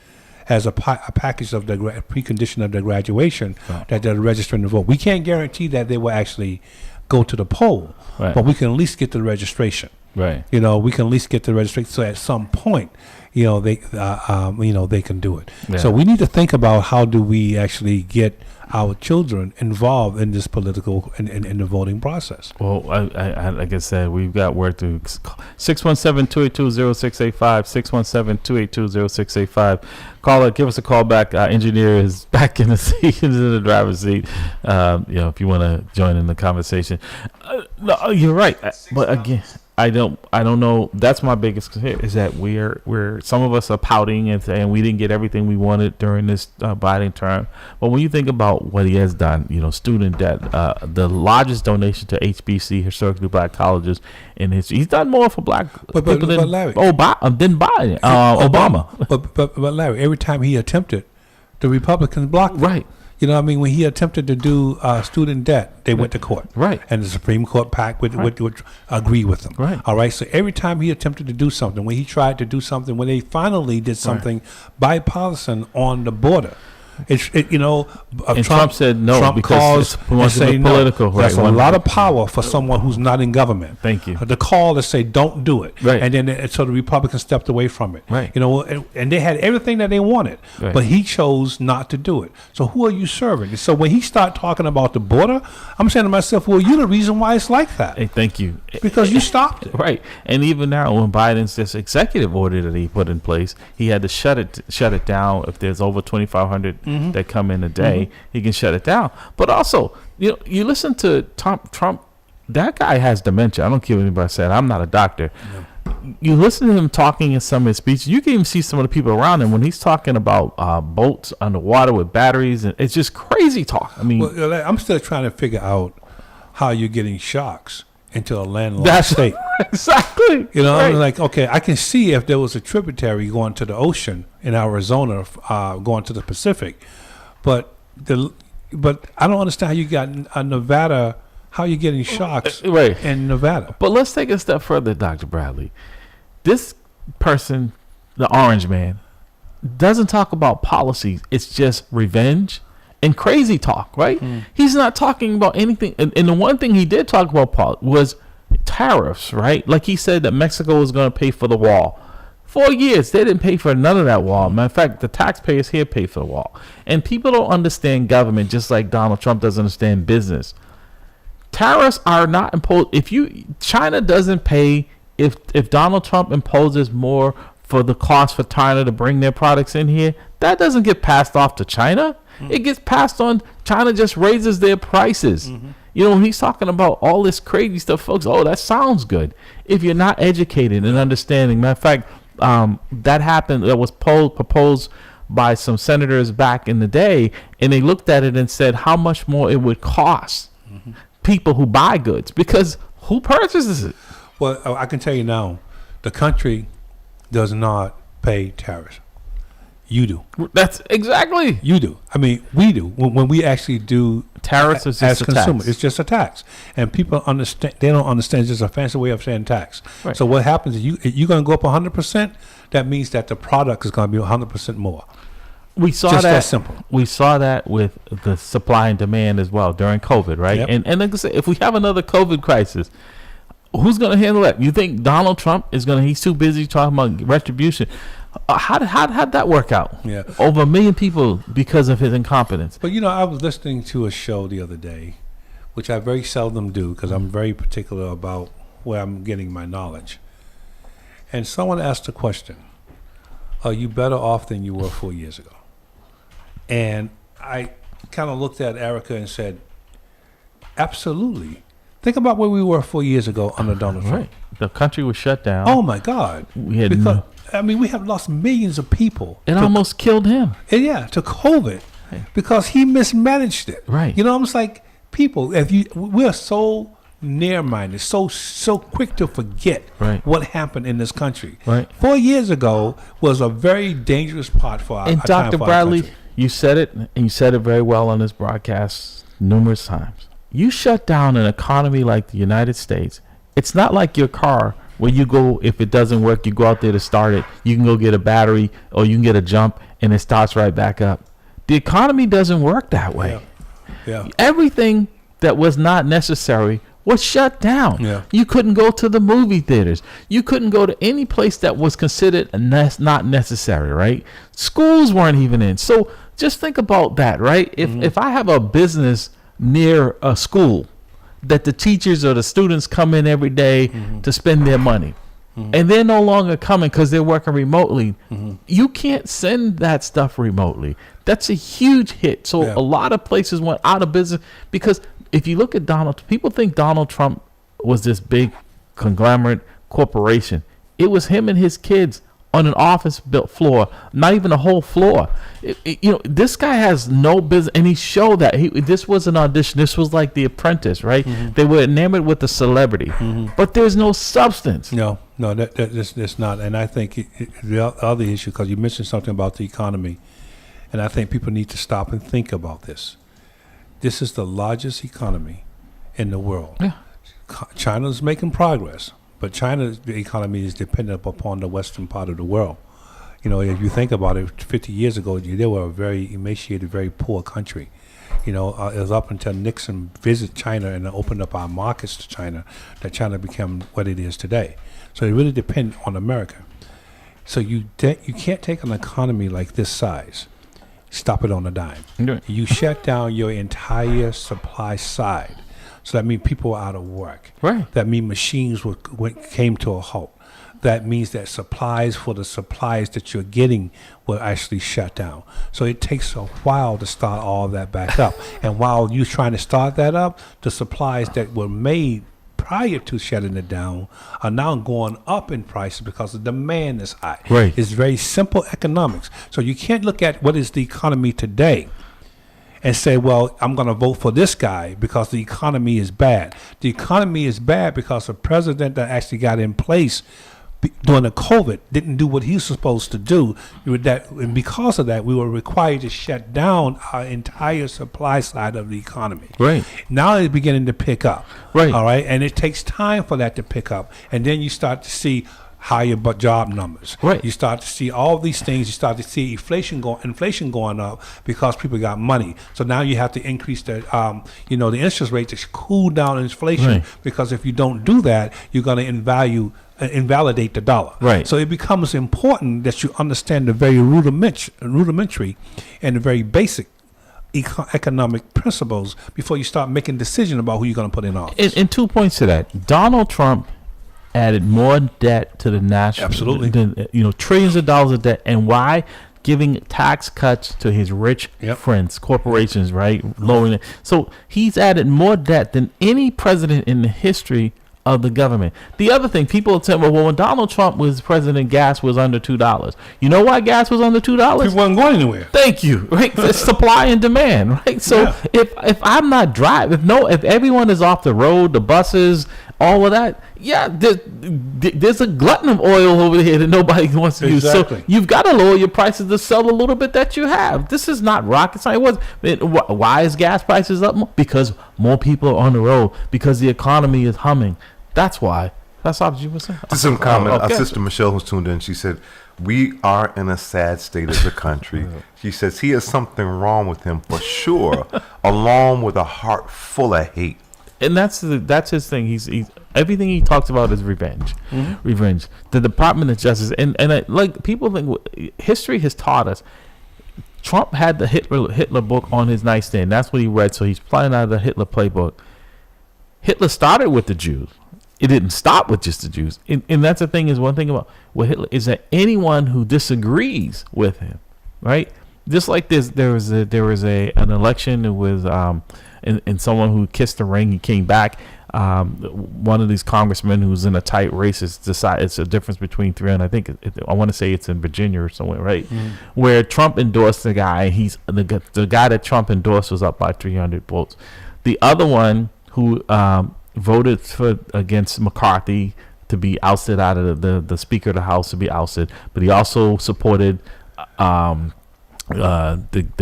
as a package of the precondition of their graduation, that they're registering to vote? We can't guarantee that they will actually go to the poll, but we can at least get the registration. Right. We can at least get the registration. So at some point, they can do it. Yeah. So we need to think about how do we actually get our children involved in this political in the voting process. Well, I like I said, we've got work to 617-282-0685, 617-282-0685. Caller, give us a call back. Our engineer is back in the seat, in the driver's seat. If you want to join in the conversation. No, you're right. But again, I don't know. That's my biggest concern is that we're some of us are pouting and saying we didn't get everything we wanted during this Biden term. But when you think about what he has done, student debt, the largest donation to HBC, historically black colleges in history, he's done more for black people than Larry, Obama. But Larry, every time he attempted, the Republicans blocked him. Right. You know what I mean? When he attempted to do student debt, they went to court. Right. And the Supreme Court packed would agree with them. Right. All right. So every time he attempted to do something, when he tried to do something, when they finally did something bipartisan on the border, Trump said no Trump because calls and say political. No. That's right. a lot of power for someone who's not in government. Thank you. The call to say don't do it. Right. And then so the Republicans stepped away from it. Right. And they had everything that they wanted, right. but he chose not to do it. So who are you serving? So when he started talking about the border, I'm saying to myself, well, you're the reason why it's like that. Hey, thank you. Because you stopped it. Right. And even now, when Biden's this executive order that he put in place, he had to shut it down if there's over 2,500 that come in a day. He can shut it down. But also, you listen to Trump. That guy has dementia. I don't care what anybody said. I'm not a doctor. No. You listen to him talking in some of his speeches. You can even see some of the people around him when he's talking about boats underwater with batteries, and it's just crazy talk. I mean, I'm still trying to figure out how you're getting shocks into a landlocked state. Exactly. Right. I'm like, okay, I can see if there was a tributary going to the ocean in Arizona, going to the Pacific, but I don't understand how you got Nevada. How are you getting shocks in Nevada? But let's take a step further, Dr. Bradley. This person, the orange man, doesn't talk about policies. It's just revenge and crazy talk, right? He's not talking about anything. And the one thing he did talk about was tariffs, right? Like he said that Mexico was going to pay for the wall. 4 years, they didn't pay for none of that wall. Matter of fact, the taxpayers here pay for the wall. And people don't understand government just like Donald Trump doesn't understand business. Tariffs are not imposed. China doesn't pay if Donald Trump imposes more for the cost for China to bring their products in here. That doesn't get passed off to China. It gets passed on. China just raises their prices. When he's talking about all this crazy stuff, folks, that sounds good. If you're not educated and understanding, matter of fact, that happened. That was proposed by some senators back in the day, and they looked at it and said how much more it would cost people who buy goods, because who purchases it? Well, I can tell you now, the country does not pay tariffs. You do. That's exactly. You do. I mean, we do. When we actually do tariffs is just as consumers, it's just a tax, and people understand. They don't understand. It's just a fancy way of saying tax. Right. So what happens is you're going to go up 100%. That means that the product is going to be 100% more. We saw just that simple. We saw that with the supply and demand as well during COVID, right? Yep. And like I said, if we have another COVID crisis, who's going to handle that? You think Donald Trump is going to? He's too busy talking about retribution. How'd that work out? Yeah. Over 1 million people because of his incompetence. But I was listening to a show the other day, which I very seldom do because I'm very particular about where I'm getting my knowledge. And someone asked a question: are you better off than you were 4 years ago? And I kind of looked at Erica and said, absolutely. Think about where we were 4 years ago under Donald Trump. Right. The country was shut down. Oh my God. We have lost millions of people. It almost killed him. To COVID, because he mismanaged it. Right. I'm just like, people, we're so near-minded, so quick to forget what happened in this country. Right. 4 years ago was a very dangerous part for our And Dr. Bradley, country. you said it, and you said it very well on this broadcast numerous times. You shut down an economy like the United States. It's not like your car where you go, if it doesn't work, you go out there to start it. You can go get a battery or you can get a jump and it starts right back up. The economy doesn't work that way. Yeah. Everything that was not necessary was shut down. Yeah. You couldn't go to the movie theaters. You couldn't go to any place that was considered not necessary, right? Schools weren't even in. So just think about that, right? If I have a business near a school that the teachers or the students come in every day to spend their money, and they're no longer coming because they're working remotely, you can't send that stuff remotely. That's a huge hit. So a lot of places went out of business because if you look at people think Donald Trump was this big conglomerate corporation. It was him and his kids on an office built floor, not even a whole floor. This guy has no business, and he showed that this was an audition. This was like The Apprentice, right? They were enamored with the celebrity, but there's no substance. No, that's not. And I think the other issue, because you mentioned something about the economy, and I think people need to stop and think about this. This is the largest economy in the world. Yeah. China's making progress, but China's economy is dependent upon the western part of the world. If you think about it, 50 years ago, they were a very emaciated, very poor country. It was up until Nixon visited China and opened up our markets to China that China became what it is today. So it really depends on America. So you can't take an economy like this size, stop it on a dime. Yeah. You shut down your entire supply side. So that means people are out of work. Right. That means machines came to a halt. That means that supplies for the supplies that you're getting will actually shut down. So it takes a while to start all that back up. And while you're trying to start that up, the supplies that were made prior to shutting it down are now going up in prices because the demand is high. Right. It's very simple economics. So you can't look at what is the economy today and say, well, I'm going to vote for this guy because the economy is bad. The economy is bad because the president that actually got in place during the COVID didn't do what he was supposed to do. And because of that, we were required to shut down our entire supply side of the economy. Right. Now it's beginning to pick up. Right. All right. And it takes time for that to pick up. And then you start to see higher job numbers. Right. You start to see all these things. You start to see inflation going up because people got money. So now you have to increase the interest rate to cool down inflation. Right. Because if you don't do that, you're going to invalidate the dollar. Right. So it becomes important that you understand the very rudimentary and the very basic economic principles before you start making decisions about who you're going to put in office. And 2 points to that. Donald Trump added more debt to the national. Absolutely. Trillions of dollars of debt. And why? Giving tax cuts to his rich friends, corporations, right? Lowering it. So he's added more debt than any president in the history of the government. The other thing, people tell me, well, when Donald Trump was president, gas was under $2. You know why gas was under $2? People wasn't going anywhere. Thank you. Right, it's supply and demand. Right. So if I'm not driving, if everyone is off the road, the buses, all of that, there's a glutton of oil over here that nobody wants to use. So you've got to lower your prices to sell a little bit that you have. This is not rocket science. Why is gas prices up? Because more people are on the road. Because the economy is humming. That's why. That's all you were saying. Just some comment. Our sister Michelle was tuned in. She said, "We are in a sad state as a country." She says he has something wrong with him for sure, along with a heart full of hate. And that's his thing. He's everything he talks about is revenge. Revenge. The Department of Justice and like people think history has taught us. Trump had the Hitler book on his nightstand. That's what he read. So he's playing out of the Hitler playbook. Hitler started with the Jews. It didn't stop with just the Jews. And that's the thing is one thing about what Hitler is that anyone who disagrees with him, right? Just like there was an election with and someone who kissed the ring, he came back. One of these congressmen who's in a tight race has decided it's a difference between three, and I think I want to say it's in Virginia or somewhere, right? Where Trump endorsed the guy. He's the guy that Trump endorsed was up by 300 votes. The other one who voted against McCarthy to be ousted out of the Speaker of the House to be ousted, but he also supported the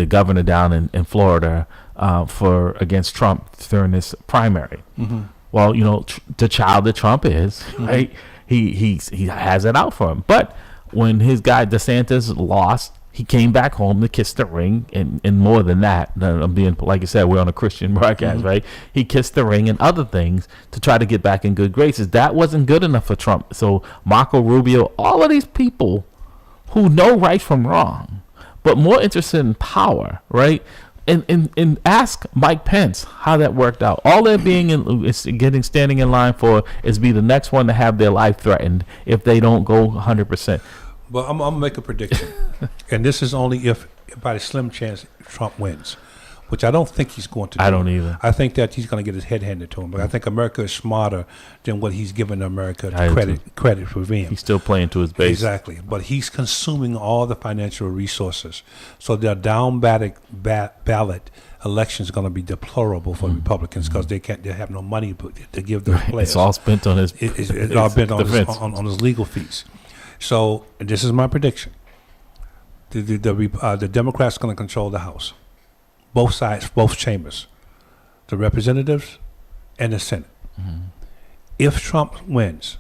governor down in Florida against Trump during this primary. Well, the child that Trump is, right? He has it out for him. But when his guy DeSantis lost, he came back home to kiss the ring, and more than that, I'm being, like you said, we're on a Christian broadcast, right? He kissed the ring and other things to try to get back in good graces. That wasn't good enough for Trump. So Marco Rubio, all of these people who know right from wrong, but more interested in power, right? And ask Mike Pence how that worked out. All they're standing in line for is be the next one to have their life threatened if they don't go 100%. Well, I'm gonna make a prediction, and this is only if by the slim chance Trump wins. which I don't think he's going to do. I don't either. I think that he's going to get his head handed to him. But I think America is smarter than what he's given America I do credit for being. He's still playing to his base. Exactly. But he's consuming all the financial resources. So the down ballot election is going to be deplorable for the Republicans because they have no money to give their players. It's all spent on his. It's all spent on his legal fees. So and this is my prediction. The Democrats are going to control the House, both sides, both chambers, the representatives and the Senate. If Trump wins,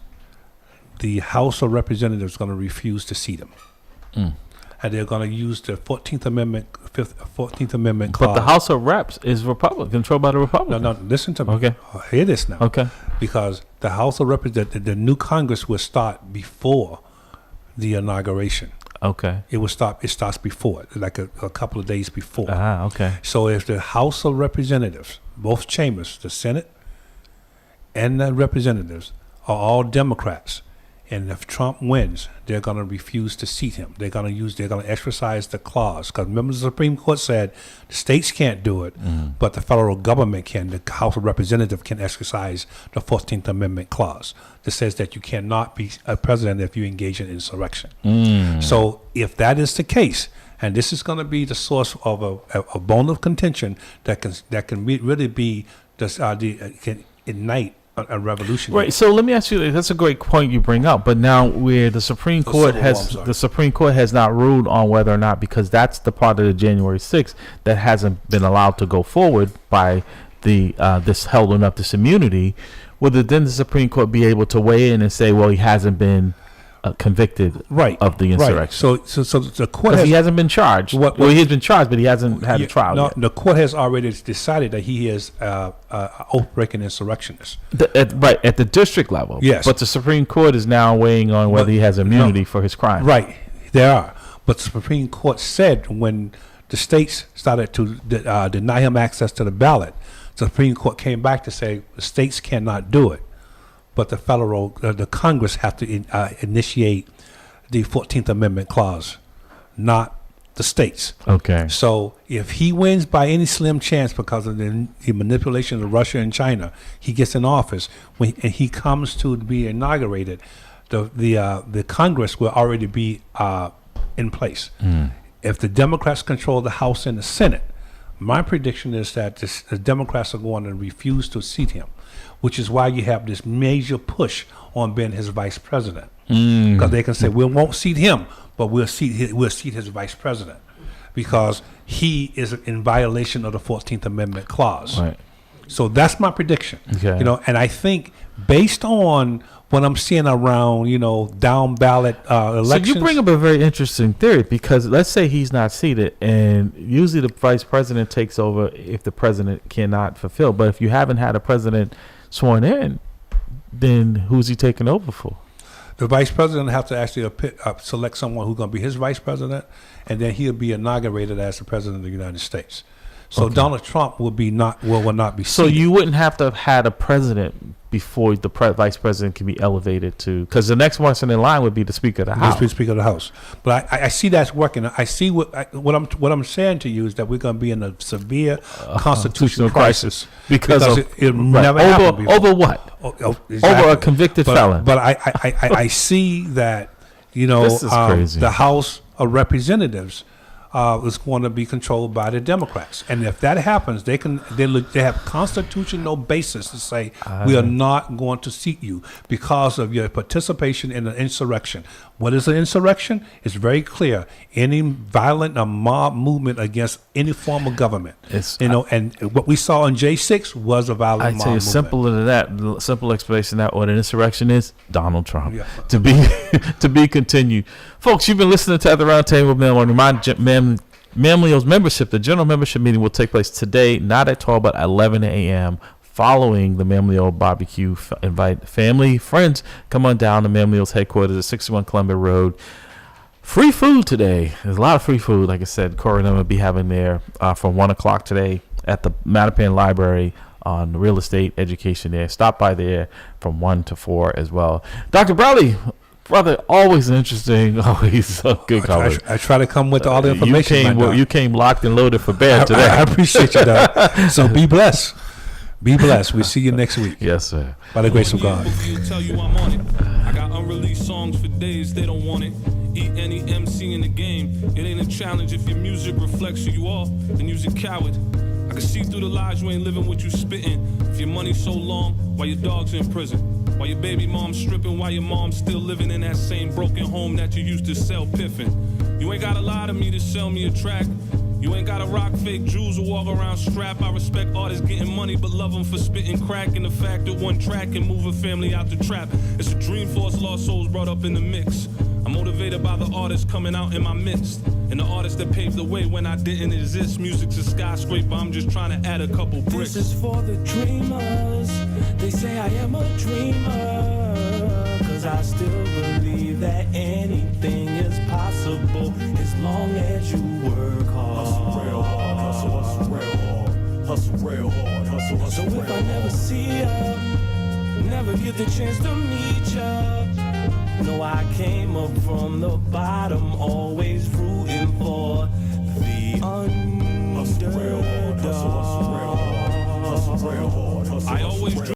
the House of Representatives is going to refuse to seat him. And they're going to use the 14th Amendment, 14th Amendment clause. But the House of Reps is Republican, controlled by the Republicans. No, listen to me. Okay. Hear this now. Okay. Because the House of Representatives, the new Congress will start before the inauguration. Okay. It starts before, like a couple of days before. Okay. So if the House of Representatives, both chambers, the Senate and the representatives, are all Democrats, and if Trump wins, they're going to refuse to seat him. They're going to exercise the clause. Because remember, the Supreme Court said the states can't do it, but the federal government can. The House of Representatives can exercise the 14th Amendment clause that says that you cannot be a president if you engage in insurrection. So if that is the case, and this is going to be the source of a bone of contention that can really be can ignite a revolution. Right. So let me ask you. That's a great point you bring up. But now, where the Supreme Court has not ruled on whether or not, because that's the part of the January 6th that hasn't been allowed to go forward by the this holding up this immunity. Would then the Supreme Court be able to weigh in and say, well, he hasn't been convicted of the insurrection? Right. So the court he hasn't been charged. Well, he's been charged, but he hasn't had a trial yet. The court has already decided that he is oath-breaking insurrectionist. At the district level. Yes. But the Supreme Court is now weighing on whether he has immunity for his crime. Right. There are. But the Supreme Court said when the states started to deny him access to the ballot, the Supreme Court came back to say the states cannot do it. But the Congress have to initiate the 14th Amendment clause, not the states. Okay. So if he wins by any slim chance because of the manipulation of Russia and China, he gets in office, and he comes to be inaugurated, the Congress will already be in place. If the Democrats control the House and the Senate, my prediction is that the Democrats are going to refuse to seat him, which is why you have this major push on being his vice president. Because they can say, we won't seat him, but we'll seat his vice president because he is in violation of the 14th Amendment clause. Right. So that's my prediction. Okay. And I think based on what I'm seeing around, down ballot elections. So you bring up a very interesting theory, because let's say he's not seated, and usually the vice president takes over if the president cannot fulfill. But if you haven't had a president sworn in, then who's he taking over for? The vice president have to actually select someone who's going to be his vice president, and then he'll be inaugurated as the president of the United States. So Donald Trump will not be seated. So you wouldn't have to have had a president before the vice president can be elevated to, because the next person in line would be the Speaker of the House. The Speaker of the House. But I see that's working. I see what I'm saying to you is that we're going to be in a severe constitutional crisis because it never happened before. Over what? Exactly. Over a convicted felon. But I see that this is crazy. The House of Representatives is going to be controlled by the Democrats, and if that happens, they have constitutional basis to say we are not going to seat you because of your participation in an insurrection. What is an insurrection? It's very clear: any violent or mob movement against any form of government. And what we saw in J6 was a violent mob movement. Simple than that. The simple explanation of that what an insurrection is: Donald Trump. Yeah. To be continued. Folks, you've been listening to the Roundtable. MAMLEO's membership, the general membership meeting will take place today, not at 12, but 11 a.m. following the MAMLEO barbecue. Invite family, friends, come on down to MAMLEO's headquarters at 61 Columbia Road. Free food today. There's a lot of free food. Like I said, Corey and I will be having there from 1 o'clock today at the Mattapan Library on real estate education there. Stop by there from 1 to 4 as well. Dr. Bradley, Brother, always interesting. Always a good cover. I try to come with all the information. You came locked and loaded for bed today. I appreciate you, Doc. So be blessed. Be blessed. We'll see you next week. Yes, sir. By the grace of God. Tell you I'm on it. I got unreleased songs for days, they don't want it. Eat any MC in the game. It ain't a challenge if your music reflects who you are, then you's a coward. I can see through the lies you ain't living what you spitting. If your money's so long, why your dog's in prison? Why your baby mom's stripping, why your mom's still living in that same broken home that you used to sell piffin'. You ain't gotta lie to me to sell me a track. You ain't gotta rock fake jewels or walk around strap. I respect artists getting money, but love them for spitting crack. And the fact that one track can move a family out the trap. It's a dream for us lost souls brought up in the mix. I'm motivated by the artists coming out in my midst. And the artists that paved the way when I didn't exist. Music's a skyscraper, I'm just trying to add a couple bricks. This is for the dreamers. They say I am a dreamer. Cause I still believe that anything is possible as long as you work hard. Hustle real hard, hustle real hard. Hustle real hard, hustle real hard. So if I never see ya, never get the chance to meet ya. No, I came up from the bottom, always rooting for the underdog. I always